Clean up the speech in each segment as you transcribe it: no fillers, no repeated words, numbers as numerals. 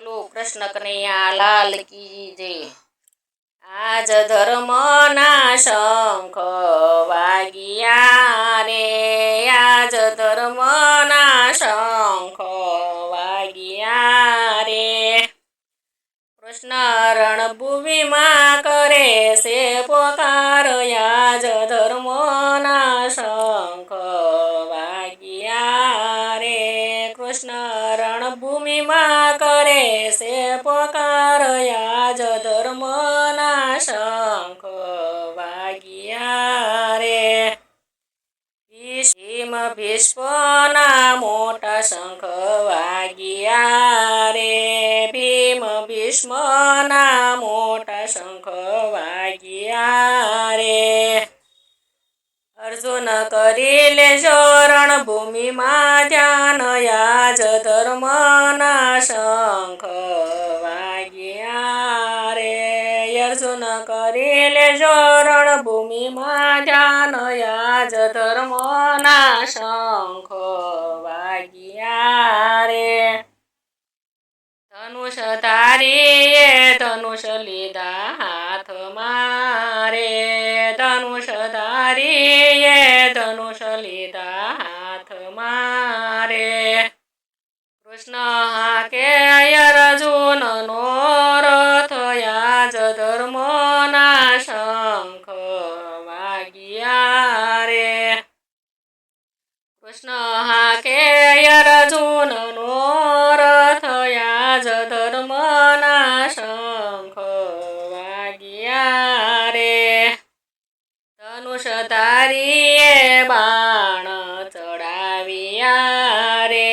બોલો કૃષ્ણ કનૈયા લાલ કી જય। આજ ધર્મના શંખ વાગ્યા રે, આજ ધર્મના શંખ વાગ્યા રે। કૃષ્ણ રણભૂમિમાં કરે છે પોકાર, આજ ધર્મના શંખ વાગ્યા રે। કૃષ્ણ રણભૂમિમાં કરે છે પોકાર, આજ ધર્મના શંખ વાગ્યા રે। ભીમ ભીષ્મના મોટા શંખ વાગ્યા રે, ભીમ ભીષ્મના મોટા શંખ વાગ્યા રે। અર્જુન કરી લેજો રણભૂમિમાં ધ્યાન, આજ ધર્મના શંખ વાગ્યા રે। અર્જુન કરી લેજો રણભૂમિમાં ધ્યાન, આજ ધર્મના શંખ વાગ્યા રે। ધનુષ ધારીએ ધનુષ લીધા હાથમાં રે, ધનુષ ધારીએ ધનુષ લીધા હાથમાં રે। કૃષ્ણ હાકે અર્જુનનો રથ, આજ ધર્મના શંખ વાગ્યા રે। કૃષ્ણ હાકે અર્જુનનો રથ, આજ ધર્મના શંખ વાગ્યા રે। ધનુષ ધારીએ બાણ ચડાવ્યા રે,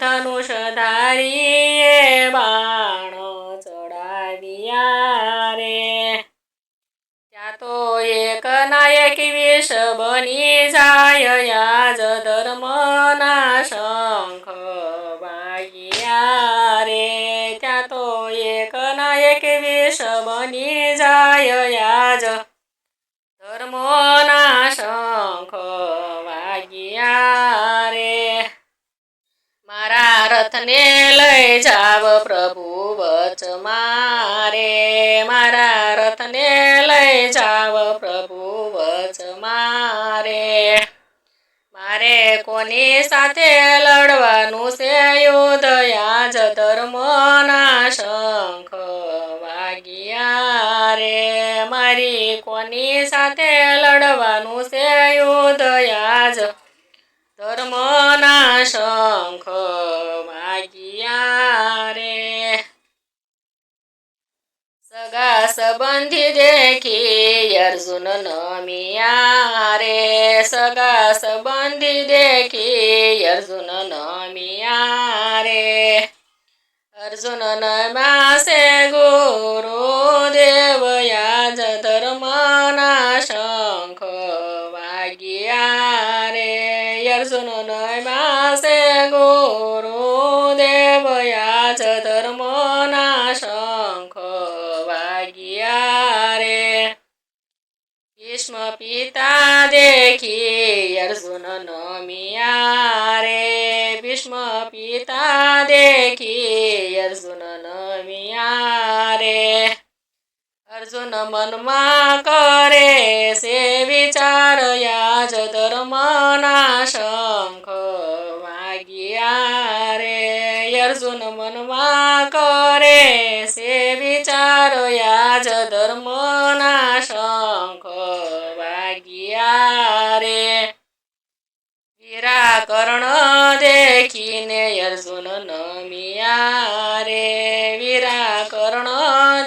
ધનુષ ધારીએ બાણ ચડાવ્યા રે। ત્યાં તો એક ના એક વિષ બની જાય, આજ ધર્મના શંખ વાગ્યા રે। ત્યાં તો એક ના એક વિષ બની જાય, આજ ધર્મના શંખ વાગ્યા રે। મારા રથને લઈ જાવ પ્રભુ વચમાં રે, મારા રથને લઈ જાવ પ્રભુ વચમાં રે। મારે કોની સાથે લડવાનું છે યુદ્ધ, આજ ધર્મના શંખ વાગ્યા રે। મારી કોની સાથે લડવાનું છે યુદ્ધ, આજ ધર્મના શંખ વાગ્યા રે। સગા સંબંધી દેખી અર્જુન નમ્યા રે, સગા સંબંધી દેખી અર્જુન નમ્યા રે। અર્જુન નમ્યા છે ગુરુદેવ, આજ ધર્મના શંખ વાગ્યા રે। અર્જુન નમ્યા છે ગુરુદેવ, આજ ધર્મના શંખ વાગ્યા રે। ભીષ્મ પિતા દેખી અર્જુન નમ્યા રે, ભીષ્મ પિતા દેખી અર્જુન નમ્યા રે। અર્જુન મનમાં કરે છે વિચાર, આજ ધર્મના શંખ વાગ્યા રે। અર્જુન મનમાં કરે છે વિચાર, આજ ધર્મના શંખ વાગ્યા રે। વીરા કર્ણ દેખીને અર્જુન નમ્યા રે, વીરા કર્ણ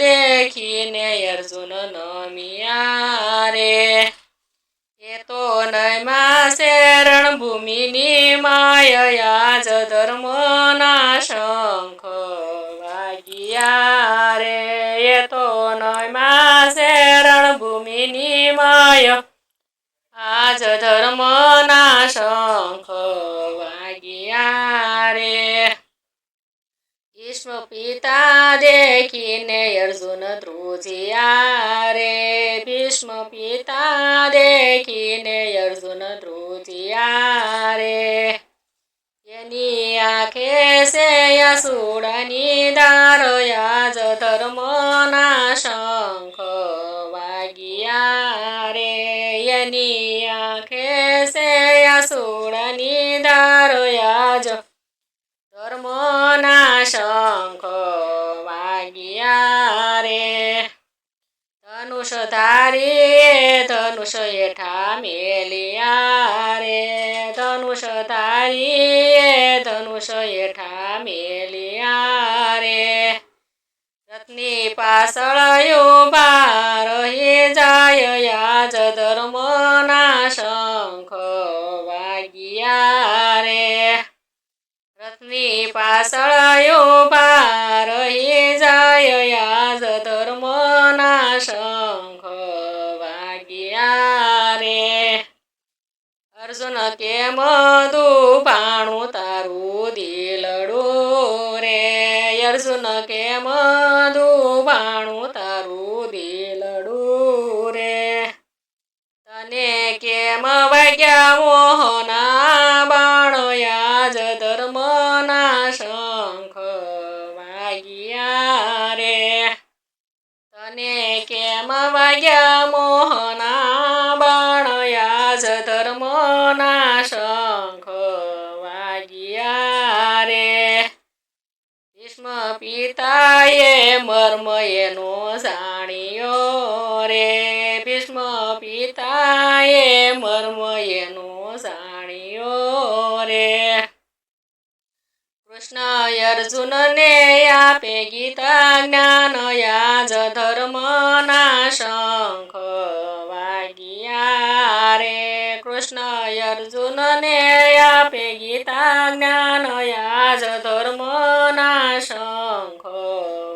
દેખીને અર્જુન નમ્યા રે। એ તો નમ્યા છે રણભૂમિની માય, આજ ધર્મના શંખ વાગ્યા રે। એ તો નમ્યા છે રણભૂમિની માય, આજ ધર્મના શંખ વાગ્યા રે। ભીષ્મ પિતા દેખીને અર્જુન ધ્રુજ્યા રે, ભીષ્મ પિતા દેખીને અર્જુન ધ્રુજ્યા રે। એની આંખે છે અસુરની ધાર, શંખ વાગ્યા રે એની આંખે છે આસુડાની ધારો યાજ ધર્મના શંખ વાગ્યા રે ધનુષ ધારી ધનુષ હેઠા મેલિયા રે ધનુષ ધારી ધનુષ હેઠા મેલિયા રે રથની પાછળ ઉભા રહી જાય યાજ ધર્મના શંખ વાગ્યા રે રથની પાછળ ઉભા રહી જાય યાજ ધર્મના શંખ વાગ્યા રે અર્જુન કેમ દુભાણું તારું દિલડું રે અર્જુન કેમ દુભાણું તારું દિલડું રે તને કેમ વાગ્યા મોહના બાણ યાજ ધર્મના શંખ વાગ્યા રે તને કેમ વાગ્યા મોહના બાણ યાજ ધર્મના શંખ વાગ્યા રે ભીષ્મ પિતાએ મર્મ એનો જાણ્યો રે ભીષ્મ પિતાએ મર્મ એનો જાણ્યો રે કૃષ્ણ અર્જુનને આપે ગીતા જ્ઞાન યાજ ધર્મના શંખ વાગ્યા રે કૃષ્ણ અર્જુનને આપે ગીતા જ્ઞાન યાજ ધર્મના શંખ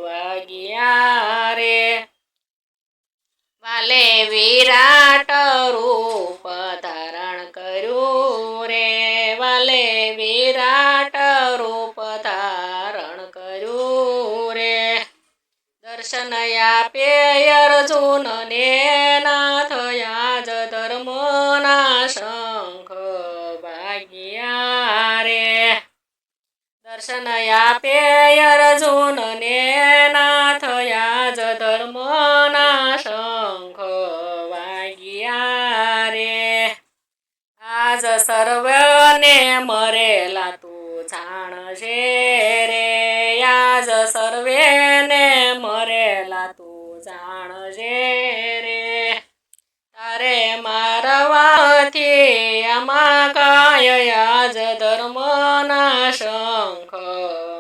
વાગ્યા રે વાલે વિરાટ રૂપ ધારણ કર્યું રે વાલે વિરાટ રૂપ ધારણ કર્યું રે દર્શન આપે અર્જુનને નાથ યાજ ધર્મના શંખ વાગ્યા રે દર્શન આપે અર્જુનને નાથ યાજ ધર્મના શંખ વાગ્યા રે આજ સર્વને મરેલા તું જાણશે રે આજ સર્વેને મરેલા તું જાણશે રે તારે મારવાથી આમાં કાય યાજ ધર્મના શંખ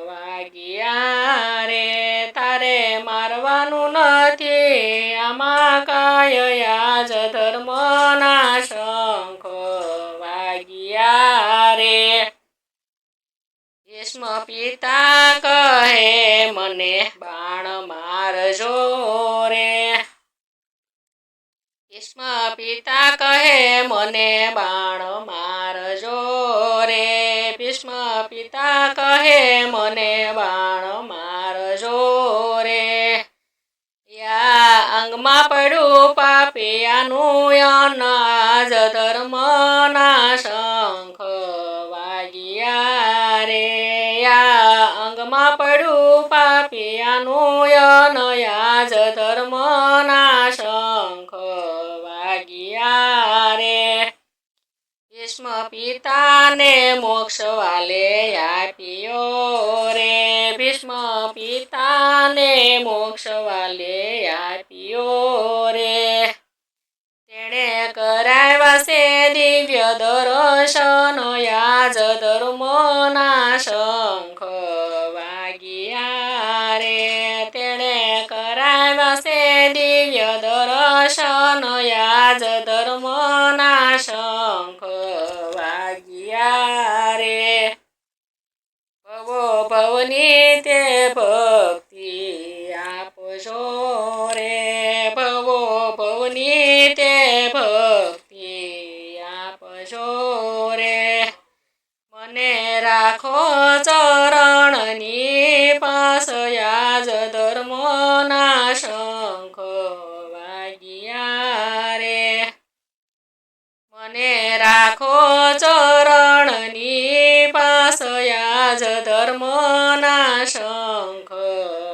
વાગ્યા રે તારે મારવાનું નથી આમાં કાય યાજ ધર્મના શંખ વાગ્યા રે ભીષ્મ પિતા કહે મને બાણ મારજો રે ભીષ્મ પિતા કહે મને બાણ મારજો રે ભીષ્મ પિતા કહે મને બાણ મારજો રે યા અંગમાં પડ્યું પાપિયાનું અનાજ ધર્મના શંખ વાગ્યા રે યા અંગમાં પડ્યું પાપિયાનું અનયાજ ધર્મના શંખ વાગ્યા રે ભીષ્મ પિતાને મોક્ષ વાલે આપ્યો રે ભીષ્મ પિતાને મોક્ષ વાલે આપ્યો રે તેણે કરાવ્યા છે દિવ્ય દર્શન યાજ ધર્મના શંખ વાગ્યા રે તેણે કરાવ્યા છે દિવ્ય દર્શન યાજ ધર્મના શંખ વાગ્યા રે ભવો ભવની તે ભક્તિ આપજો રે ભવો ભવની તે ભક્તિ આપજો રે મને રાખો ચરણની પાસ યાજ ધર્મના શંખ વાગ્યા રે મને રાખો ચરણની પાસ યાજ ધર્મના શંખ